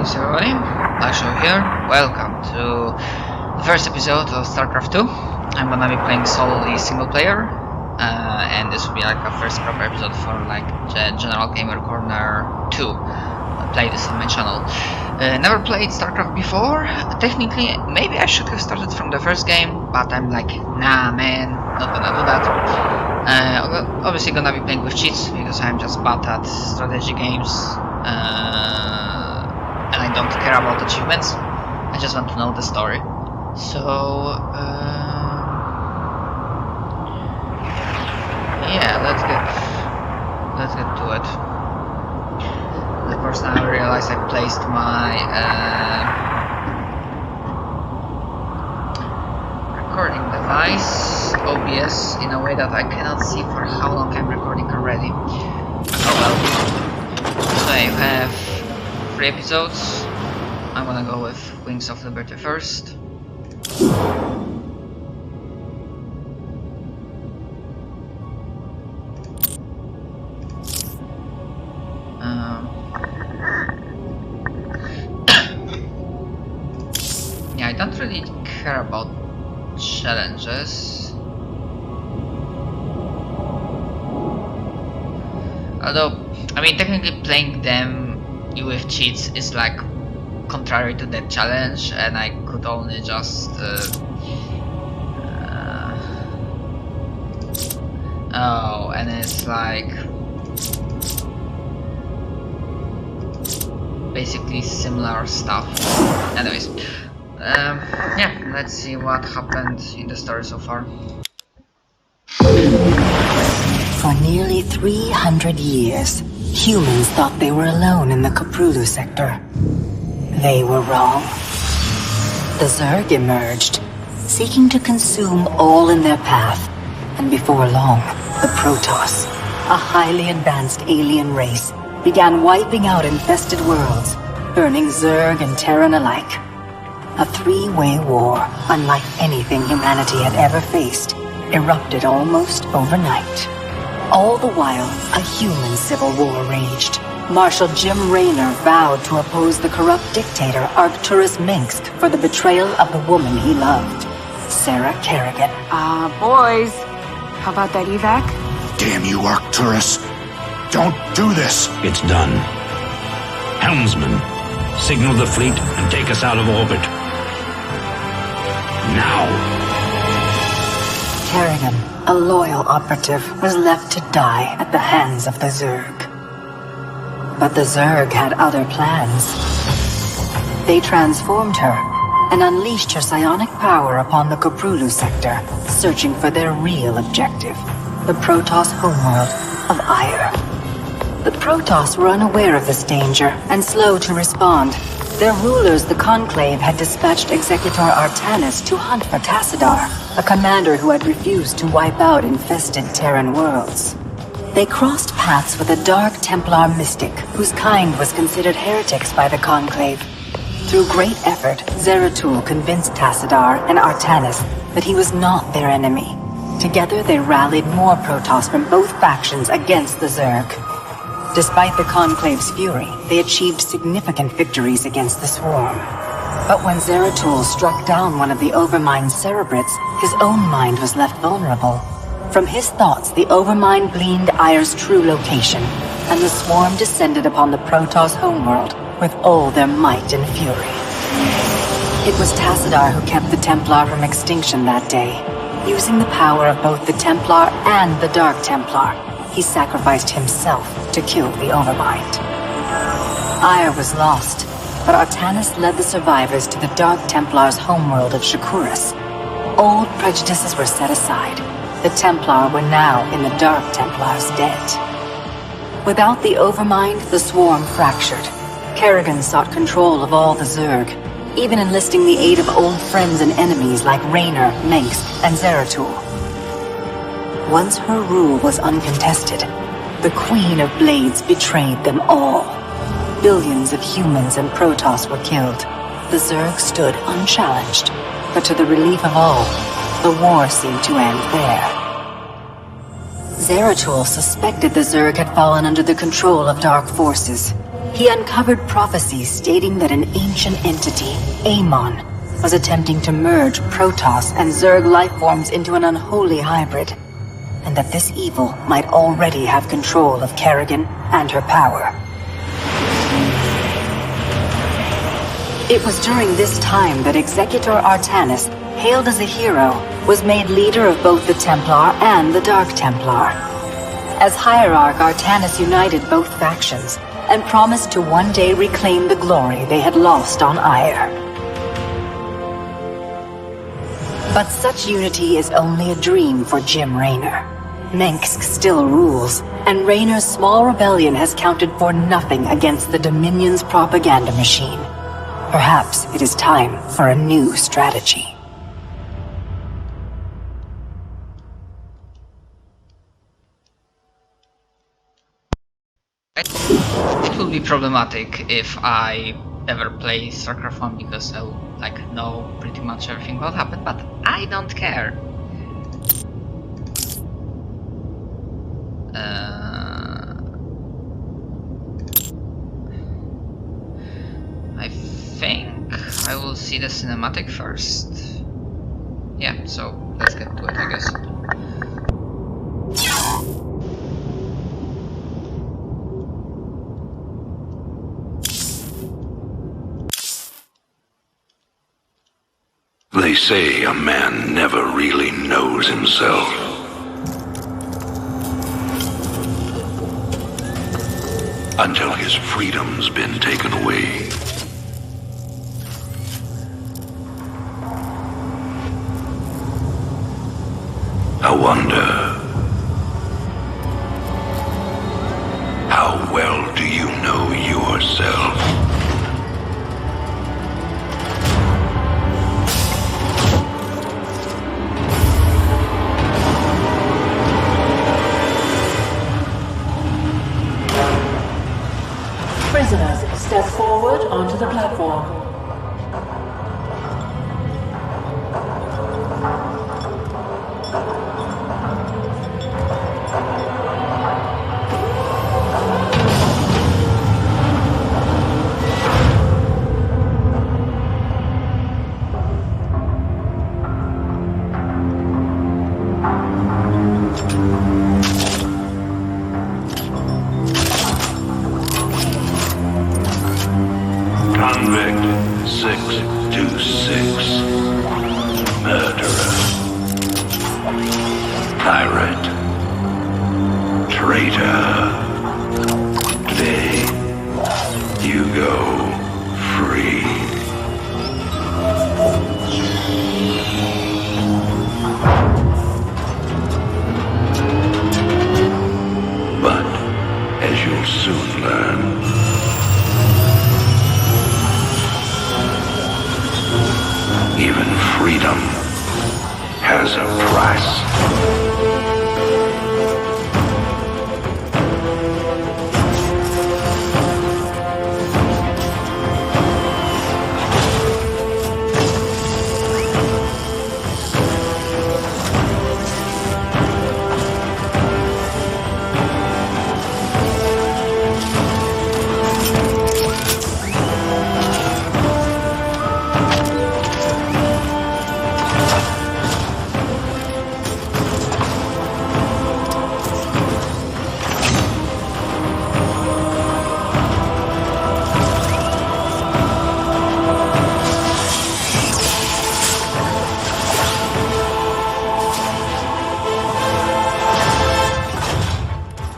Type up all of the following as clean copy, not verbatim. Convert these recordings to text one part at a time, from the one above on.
Greetings everybody, Lasho here. Welcome to the first episode of StarCraft II. I'm gonna be playing solely single player, and this will be like a first proper episode for like General Gamer Corner 2. I play this on my channel. Never played StarCraft before. Technically, maybe I should have started from the first game, but I'm like, nah man, not gonna do that. Obviously gonna be playing with cheats because I'm just bad at strategy games. And I don't care about achievements. I just want to know the story. So yeah, let's get to it. Of course, now I realize I placed my recording device, OBS, in a way that I cannot see for how long I'm recording already. Oh well. So I have 3 episodes. I'm gonna go with Wings of Liberty first. Yeah, I don't really care about challenges. Although, I mean, technically playing them with cheats is like contrary to that challenge, and I could only just oh, and it's like basically similar stuff. Anyways, yeah, let's see what happened in the story so far. For nearly 300 years, humans thought they were alone in the Caprulu sector. They were wrong. The Zerg emerged, seeking to consume all in their path, and before long, the Protoss, a highly advanced alien race, began wiping out infested worlds, burning Zerg and Terran alike. A 3-way war, unlike anything humanity had ever faced, erupted almost overnight. All the while, a human civil war raged. Marshal Jim Raynor vowed to oppose the corrupt dictator Arcturus Minsk for the betrayal of the woman he loved, Sarah Kerrigan. Boys, how about that evac? Damn you, Arcturus! Don't do this! It's done. Helmsman, signal the fleet and take us out of orbit. Now! Kerrigan, a loyal operative, was left to die at the hands of the Zerg. But the Zerg had other plans. They transformed her and unleashed her psionic power upon the Caprulu sector, searching for their real objective, the Protoss homeworld of Ire. The Protoss were unaware of this danger and slow to respond. Their rulers, the Conclave, had dispatched Executor Artanis to hunt for Tassadar, a commander who had refused to wipe out infested Terran worlds. They crossed paths with a Dark Templar mystic, whose kind was considered heretics by the Conclave. Through great effort, Zeratul convinced Tassadar and Artanis that he was not their enemy. Together they rallied more Protoss from both factions against the Zerg. Despite the Conclave's fury, they achieved significant victories against the Swarm. But when Zeratul struck down one of the Overmind's Cerebrates, his own mind was left vulnerable. From his thoughts, the Overmind gleaned Ire's true location, and the Swarm descended upon the Protoss homeworld with all their might and fury. It was Tassadar who kept the Templar from extinction that day. Using the power of both the Templar and the Dark Templar, he sacrificed himself to kill the Overmind. Ire was lost, but Artanis led the survivors to the Dark Templar's homeworld of Shakuras. Old prejudices were set aside. The Templar were now in the Dark Templar's debt. Without the Overmind, the Swarm fractured. Kerrigan sought control of all the Zerg, even enlisting the aid of old friends and enemies like Raynor, Minsk, and Zeratul. Once her rule was uncontested, the Queen of Blades betrayed them all. Billions of humans and Protoss were killed. The Zerg stood unchallenged, but to the relief of all, the war seemed to end there. Zeratul suspected the Zerg had fallen under the control of dark forces. he uncovered prophecies stating that an ancient entity, Amon, was attempting to merge Protoss and Zerg lifeforms into an unholy hybrid, and that this evil might already have control of Kerrigan and her power. It was during this time that Executor Artanis, hailed as a hero, was made leader of both the Templar and the Dark Templar. As Hierarch, Artanis united both factions and promised to one day reclaim the glory they had lost on Ire. But such unity is only a dream for Jim Raynor. Mengsk still rules, and Raynor's small rebellion has counted for nothing against the Dominion's propaganda machine. Perhaps it is time for a new strategy. It will be problematic if I ever play StarCraft 1 because I'll know pretty much everything what happened, but I don't care. I think I will see the cinematic first. Yeah, so let's get to it, I guess. They say a man never really knows himself. Until his freedom's been taken away. I wonder, how well do you know yourself? Prisoners, step forward onto the platform. Convict 626. Murderer. Pirate. Traitor. Today, you go free. But, as you'll soon learn, even freedom has a price.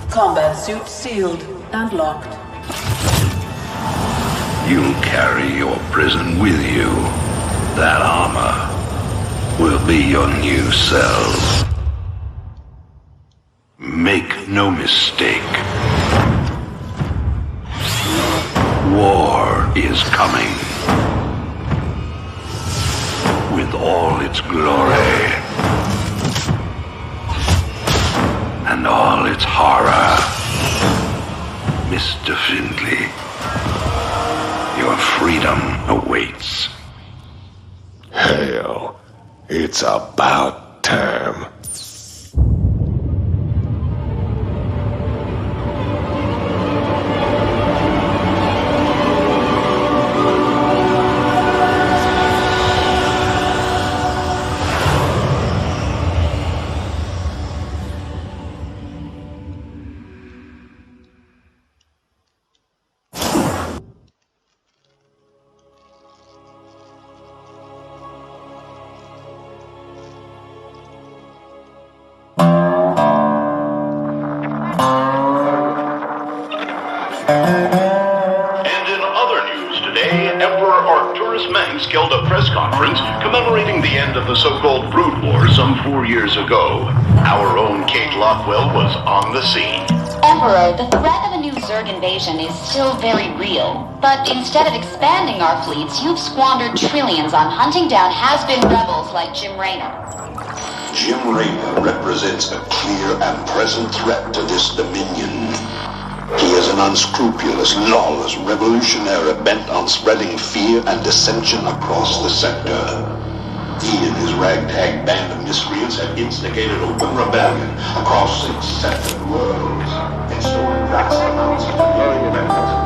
Combat suit sealed and locked. You'll carry your prison with you. That armor will be your new cell. Make no mistake. War is coming. With all its glory. And all its horror. Mr. Findlay, your freedom awaits. Hell, it's about time. Arcturus Mengsk held a press conference commemorating the end of the so-called Brood War some 4 years ago. Our own Kate Lockwell was on the scene. Emperor, the threat of a new Zerg invasion is still very real. But instead of expanding our fleets, you've squandered trillions on hunting down has-been rebels like Jim Raynor. Jim Raynor represents a clear and present threat to this dominion. He is an unscrupulous, lawless revolutionary bent on spreading fear and dissension across the sector. He and his ragtag band of miscreants have instigated open rebellion across 6 separate worlds, and stolen vast amounts of the weapons and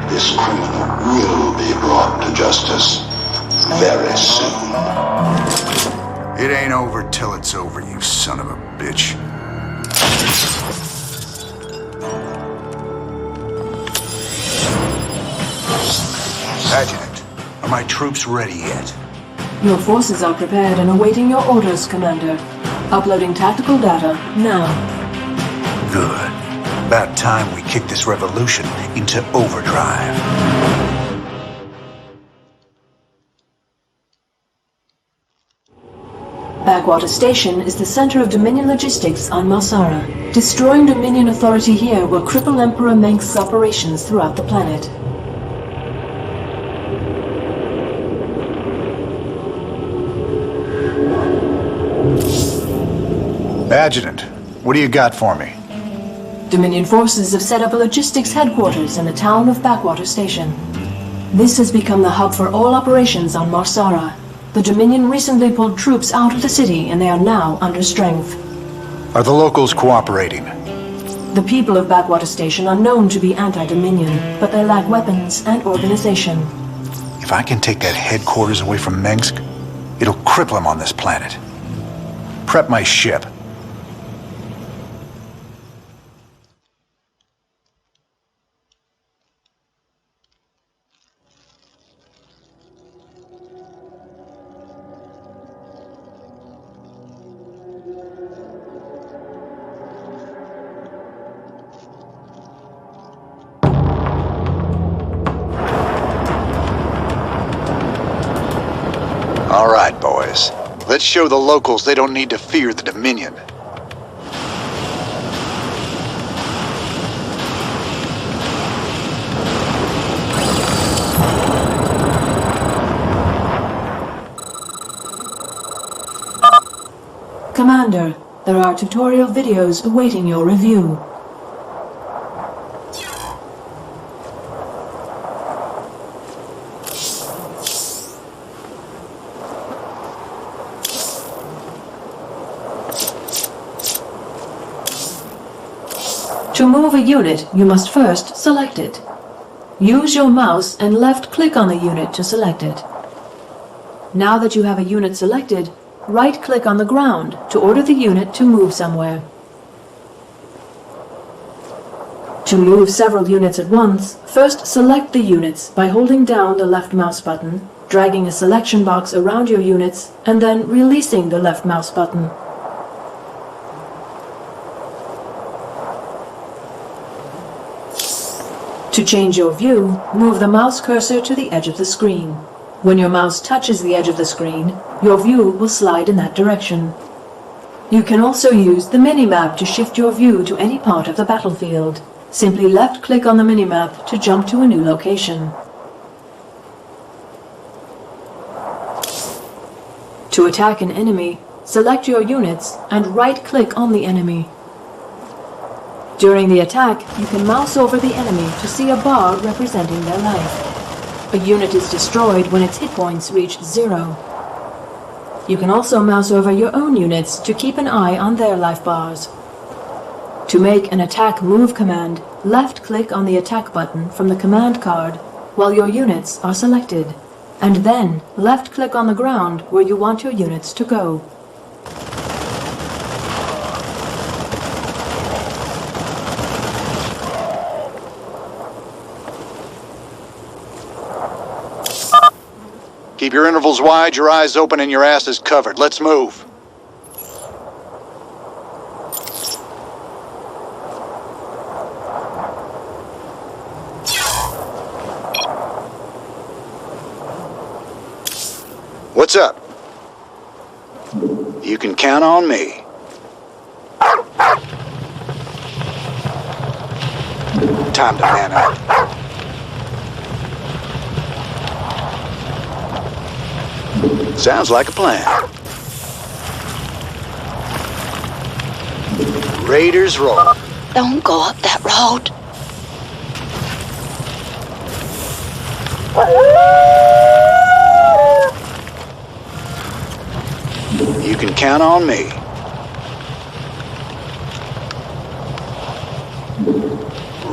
this criminal will be brought to justice very soon. It ain't over till it's over, you son of a bitch. Adjutant, are my troops ready yet? Your forces are prepared and awaiting your orders, Commander. Uploading tactical data now. Good. About time we kick this revolution into overdrive. Backwater Station is the center of Dominion logistics on Marsara. Destroying Dominion authority here will cripple Emperor Mengsk's operations throughout the planet. Adjutant, what do you got for me? Dominion forces have set up a logistics headquarters in the town of Backwater Station. This has become the hub for all operations on Marsara. The Dominion recently pulled troops out of the city and they are now under strength. Are the locals cooperating? The people of Backwater Station are known to be anti-Dominion, but they lack weapons and organization. If I can take that headquarters away from Mengsk, it'll cripple him on this planet. Prep my ship. All right, boys. Let's show the locals they don't need to fear the Dominion. Commander, there are tutorial videos awaiting your review. To move a unit, you must first select it. Use your mouse and left-click on the unit to select it. Now that you have a unit selected, right-click on the ground to order the unit to move somewhere. To move several units at once, first select the units by holding down the left mouse button, dragging a selection box around your units, and then releasing the left mouse button. To change your view, move the mouse cursor to the edge of the screen. When your mouse touches the edge of the screen, your view will slide in that direction. You can also use the minimap to shift your view to any part of the battlefield. Simply left-click on the minimap to jump to a new location. To attack an enemy, select your units and right-click on the enemy. During the attack, you can mouse over the enemy to see a bar representing their life. A unit is destroyed when its hit points reach 0. You can also mouse over your own units to keep an eye on their life bars. To make an attack move command, left-click on the attack button from the command card while your units are selected, and then left-click on the ground where you want your units to go. Keep your intervals wide, your eyes open, and your asses covered. Let's move. What's up? You can count on me. Time to man up. Sounds like a plan. Raiders roll. Don't go up that road. You can count on me.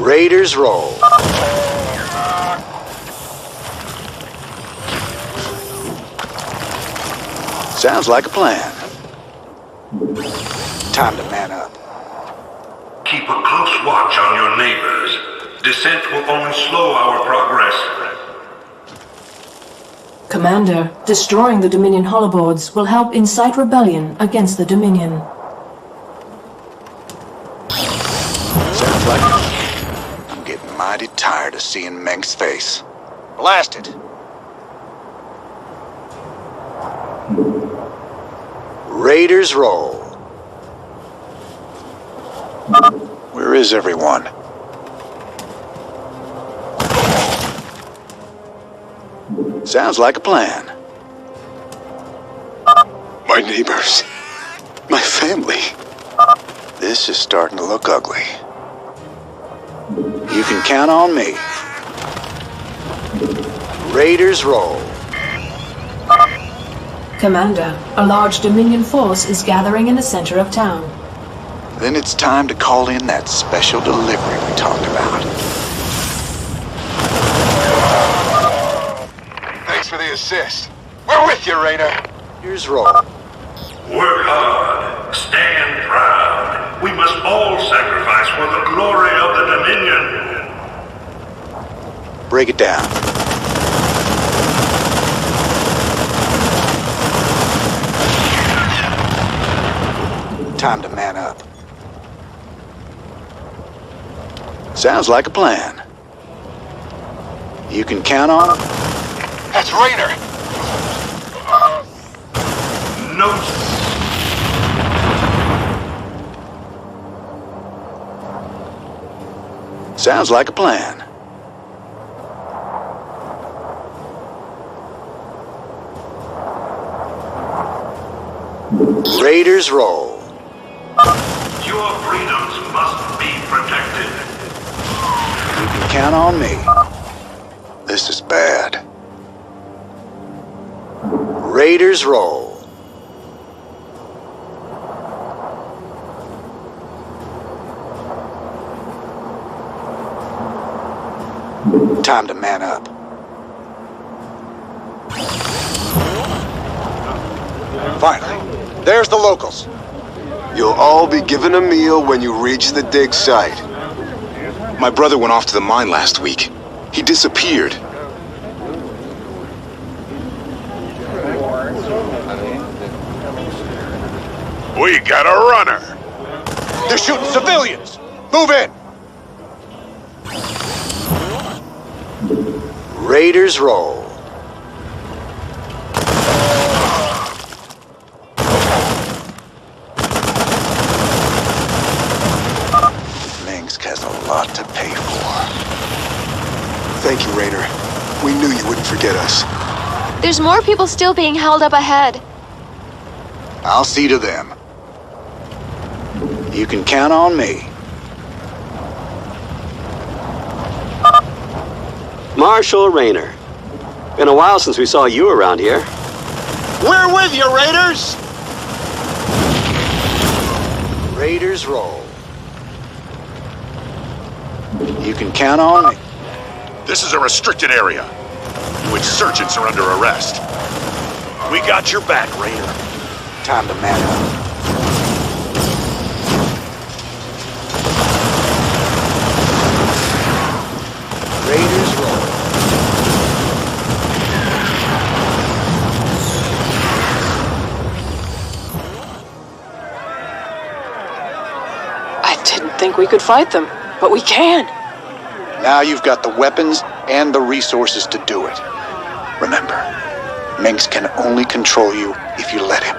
Raiders roll. Sounds like a plan. Time to man up. Keep a close watch on your neighbors. Descent will only slow our progress. Commander, destroying the Dominion holoboards will help incite rebellion against the Dominion. Sounds like I'm getting mighty tired of seeing Meng's face. Blast it! Raiders roll. Where is everyone? Sounds like a plan. My neighbors. My family. This is starting to look ugly. You can count on me. Raiders roll. Commander, a large Dominion force is gathering in the center of town. Then it's time to call in that special delivery we talked about. Thanks for the assist. We're with you, Rainer. Here's roll. Work hard. Stand proud. We must all sacrifice for the glory of the Dominion. Break it down. Time to man up. Sounds like a plan. You can count on it? That's Rainer. No. Sounds like a plan. Raiders roll. Your freedoms must be protected. You can count on me. This is bad. Raiders roll. Time to man up. Finally, there's the locals. You'll all be given a meal when you reach the dig site. My brother went off to the mine last week. He disappeared. We got a runner. They're shooting civilians. Move in. Raiders roll. Minsk has a lot to pay for. Thank you, Rainer. We knew you wouldn't forget us. There's more people still being held up ahead. I'll see to them. You can count on me. Marshal Rainer. Been a while since we saw you around here. We're with you, Raiders! Raiders roll. You can count on me. This is a restricted area. You insurgents are under arrest. We got your back, Rainer. Time to man up. Raiders roll. think we could fight them, but we can. Now you've got the weapons and the resources to do it. Remember, Mengsk can only control you if you let him.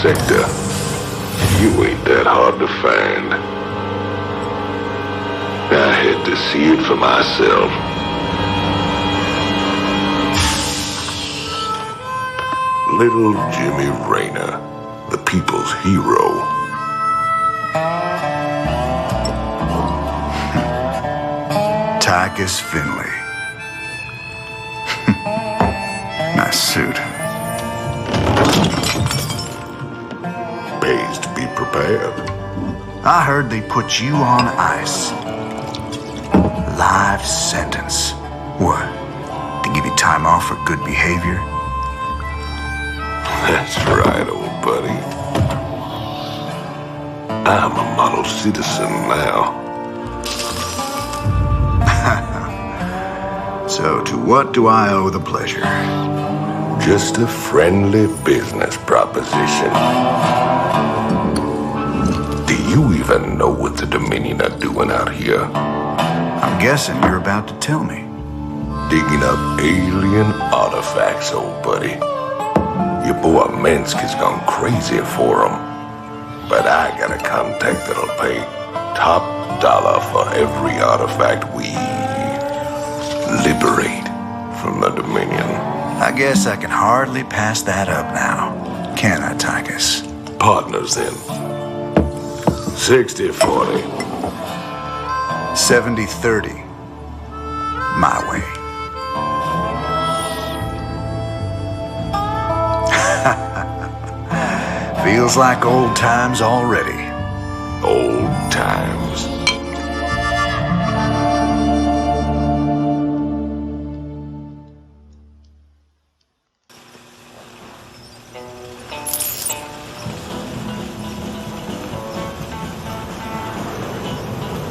Sector. You ain't that hard to find. I had to see it for myself. Little Jimmy Raynor, the people's hero. Tychus Finley. Nice suit. Pays to be prepared. I heard they put you on ice. Life sentence. What? To give you time off for good behavior? That's right, old buddy. I'm a model citizen now. So to what do I owe the pleasure? Just a friendly business proposition. Do you even know what the Dominion are doing out here? I'm guessing you're about to tell me. Digging up alien artifacts, old buddy. Your boy Mengsk has gone crazy for them. But I got a contact that'll pay top dollar for every artifact we liberate from the Dominion. I guess I can hardly pass that up now. Can I, Tychus? Partners then. 60-40. 70-30. My way. Feels like old times already. Old times.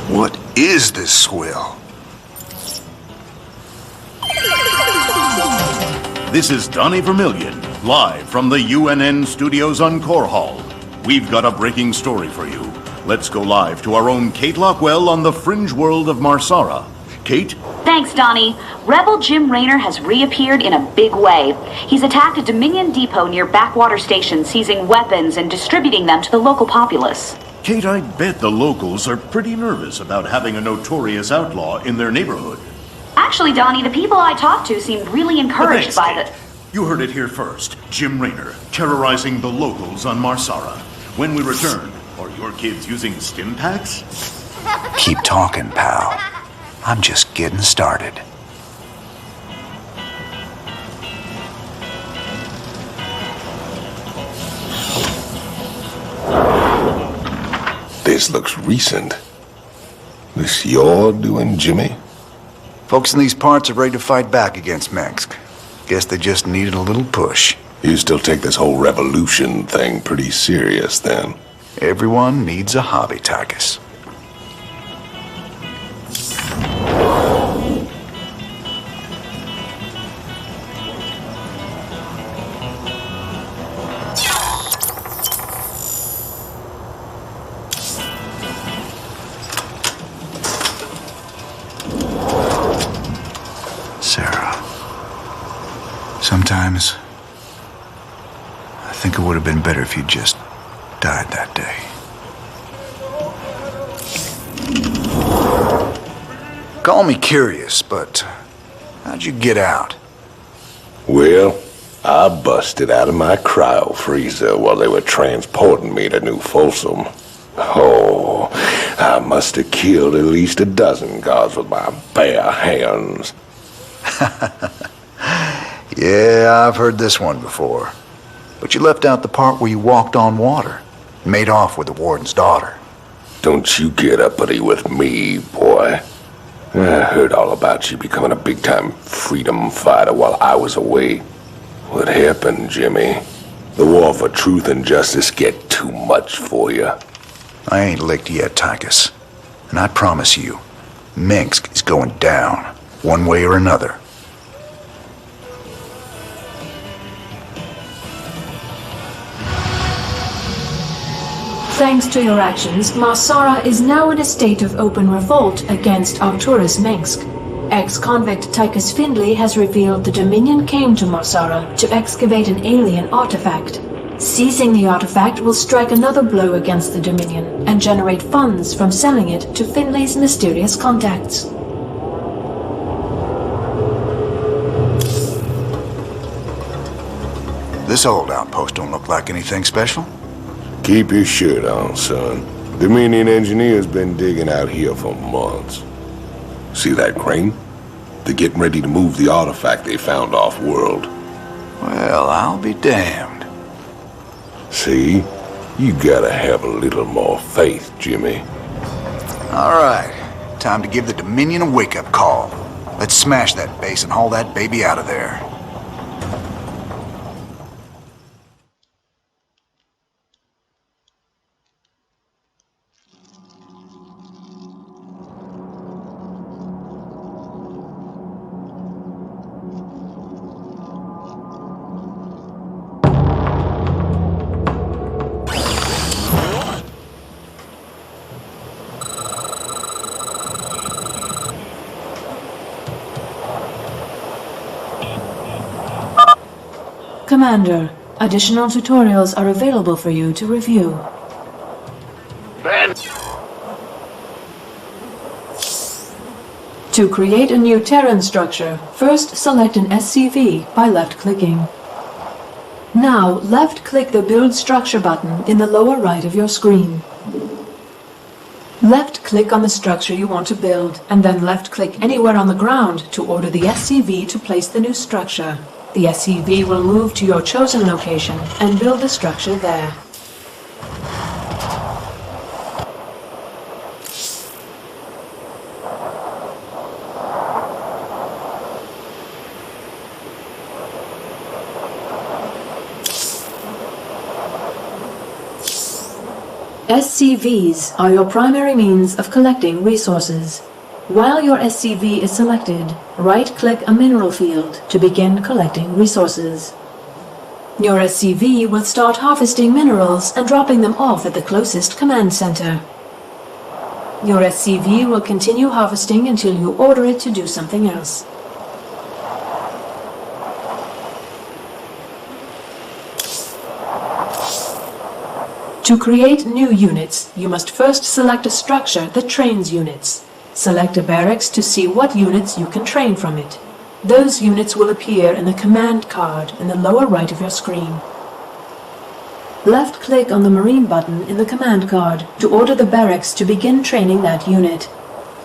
What is this swill? This is Donnie Vermillion, live from the UNN studios on Core Hall. We've got a breaking story for you. Let's go live to our own Kate Lockwell on the fringe world of Marsara. Kate? Thanks, Donnie. Rebel Jim Raynor has reappeared in a big way. He's attacked a Dominion depot near Backwater Station, seizing weapons and distributing them to the local populace. Kate, I bet the locals are pretty nervous about having a notorious outlaw in their neighborhood. Actually, Donnie, the people I talked to seemed really encouraged by Kate. You heard it here first. Jim Raynor, terrorizing the locals on Marsara. When we return, are your kids using stim packs? Keep talking, pal. I'm just getting started. This looks recent. This you're doing, Jimmy? Folks in these parts are ready to fight back against Mengsk. Guess they just needed a little push. You still take this whole revolution thing pretty serious, then? Everyone needs a hobby, Tychus. Sometimes think it would have been better if you just died that day. Call me curious, but how'd you get out? Well, I busted out of my cryo freezer while they were transporting me to New Folsom. Oh, I must have killed at least a dozen guards with my bare hands. Yeah, I've heard this one before. But you left out the part where you walked on water and made off with the warden's daughter. Don't you get uppity with me, boy. I heard all about you becoming a big-time freedom fighter while I was away. What happened, Jimmy? The war for truth and justice get too much for you. I ain't licked yet, Tychus. And I promise you, Minsk is going down, one way or another. Thanks to your actions, Marsara is now in a state of open revolt against Arcturus Minsk. Ex-convict Tychus Findlay has revealed the Dominion came to Marsara to excavate an alien artifact. Seizing the artifact will strike another blow against the Dominion and generate funds from selling it to Findlay's mysterious contacts. This old outpost don't look like anything special. Keep your shirt on, son. Dominion engineers been digging out here for months. See that crane? They're getting ready to move the artifact they found off-world. Well, I'll be damned. See? You gotta have a little more faith, Jimmy. All right. Time to give the Dominion a wake-up call. Let's smash that base and haul that baby out of there. Commander, additional tutorials are available for you to review. Ben! To create a new Terran structure, first select an SCV by left-clicking. Now, left-click the Build Structure button in the lower right of your screen. Left-click on the structure you want to build, and then left-click anywhere on the ground to order the SCV to place the new structure. The SCV will move to your chosen location and build the structure there. SCVs are your primary means of collecting resources. While your SCV is selected, right-click a mineral field to begin collecting resources. Your SCV will start harvesting minerals and dropping them off at the closest command center. Your SCV will continue harvesting until you order it to do something else. To create new units, you must first select a structure that trains units. Select a barracks to see what units you can train from it. Those units will appear in the command card in the lower right of your screen. Left-click on the Marine button in the command card to order the barracks to begin training that unit.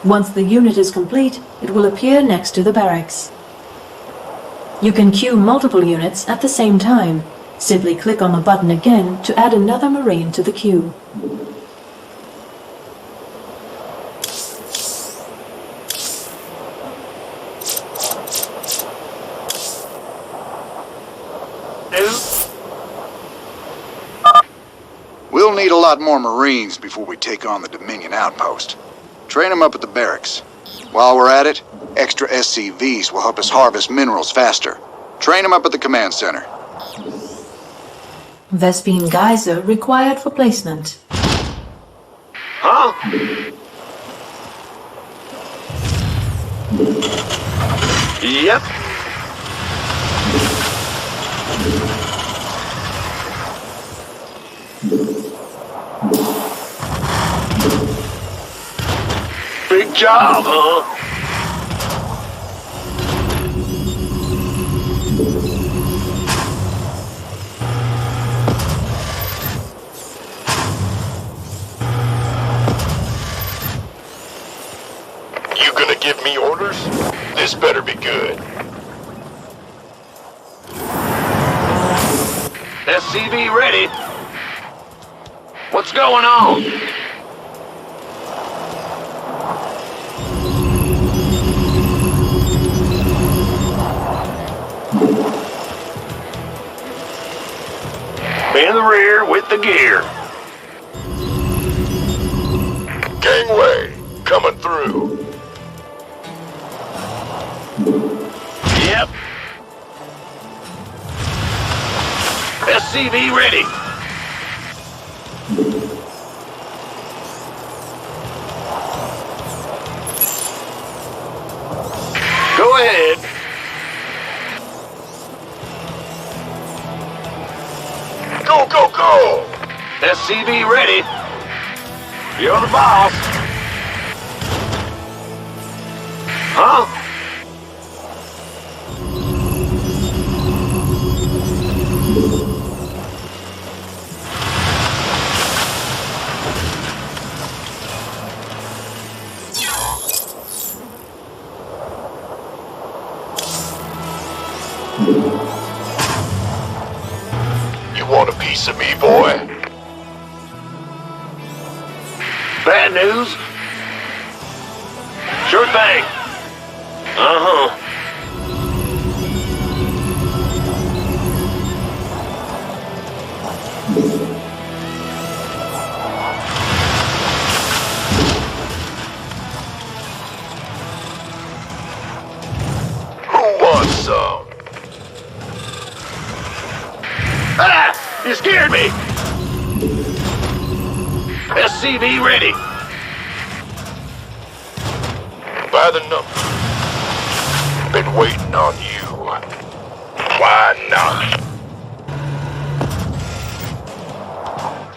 Once the unit is complete, it will appear next to the barracks. You can queue multiple units at the same time. Simply click on the button again to add another Marine to the queue. We'll need a lot more Marines before we take on the Dominion outpost. Train them up at the barracks. While we're at it, extra SCVs will help us harvest minerals faster. Train them up at the command center. Vespine Geyser required for placement. Huh? Yep. job, huh? You gonna give me orders? This better be good. SCV ready. What's going on? In the rear with the gear. Gangway, coming through. Yep. SCV ready. Go ahead. Go, go, go! SCV ready. You're the boss. Huh? You want a piece of me, boy? Bad news? Sure thing. Uh-huh. Who wants some? Ah! You scared me! SCV ready. By the number. Been waiting on you. Why not?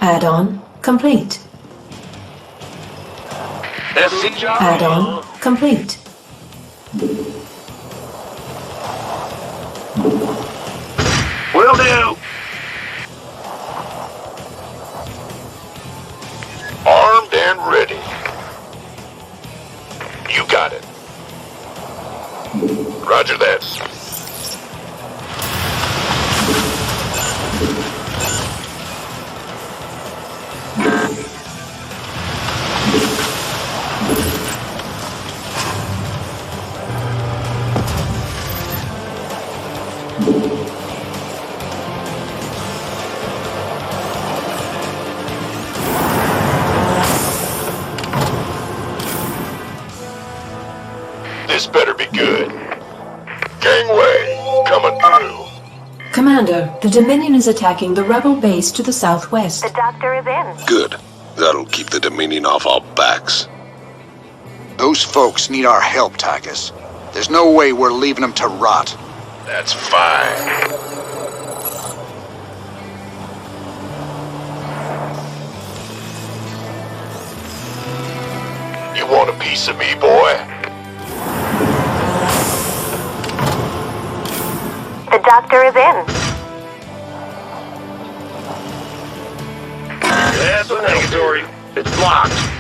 Add-on complete. SCV Add-on complete. will do. Armed and ready. You got it. Roger that. This better be good. Gangway, coming through. Commander, the Dominion is attacking the rebel base to the southwest. The doctor is in. Good. That'll keep the Dominion off our backs. Those folks need our help, Tychus. There's no way we're leaving them to rot. That's fine. You want a piece of me, boy? The doctor is in. That's negatory. It's blocked.